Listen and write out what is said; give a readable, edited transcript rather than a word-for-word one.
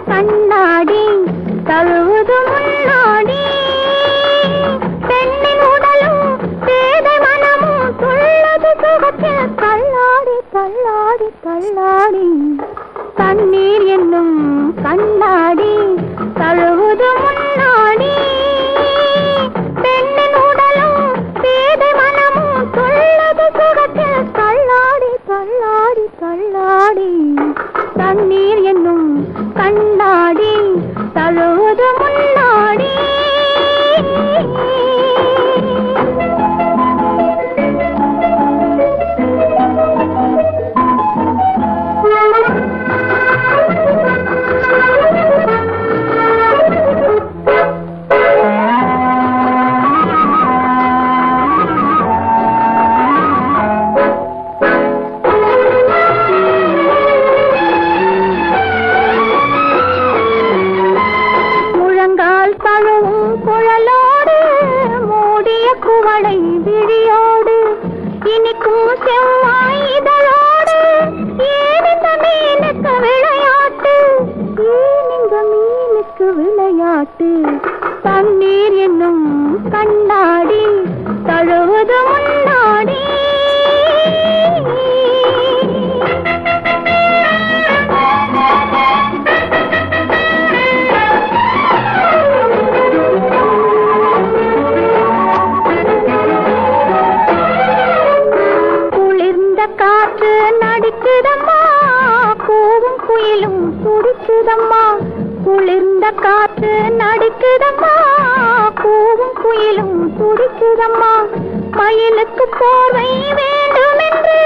கண்ணாடி தழுவது முன்னாடி பெண்ணின் உடலும் பேதை மனமும் துள்ளது சுகத்தில் தள்ளாடி தள்ளாடி தள்ளாடி தண்ணீர் என்னும் கண்ணாடி தழுவது முன்னாடி பெண்ணின் உடலும் பேதை மனமும் துள்ளது சுகத்தில் தள்ளாடி தள்ளாடி தள்ளாடி தண்ணீர் என்னும் கண்ணாடி தழுவது முன்னாடி குழலோடு மூடிய குவளை விழியோடு இனிக்கும் செவ்வாய் இதழோடு ஏன் இந்த மீனுக்கு விளையாட்டு, ஏன் இந்த மீனுக்கு விளையாட்டு தண்ணீர் என்னும் கண்ணாடி தழுவது முன்னாடி காற்று நடிக்குதம்மா கூவும் குயிலும் துடிக்குதம்மா, குளிர்ந்த காற்று நடிக்குதம்மா கூவும் குயிலும் துடிக்குதம்மா, மயிலுக்கு போர்வை வேண்டும் என்று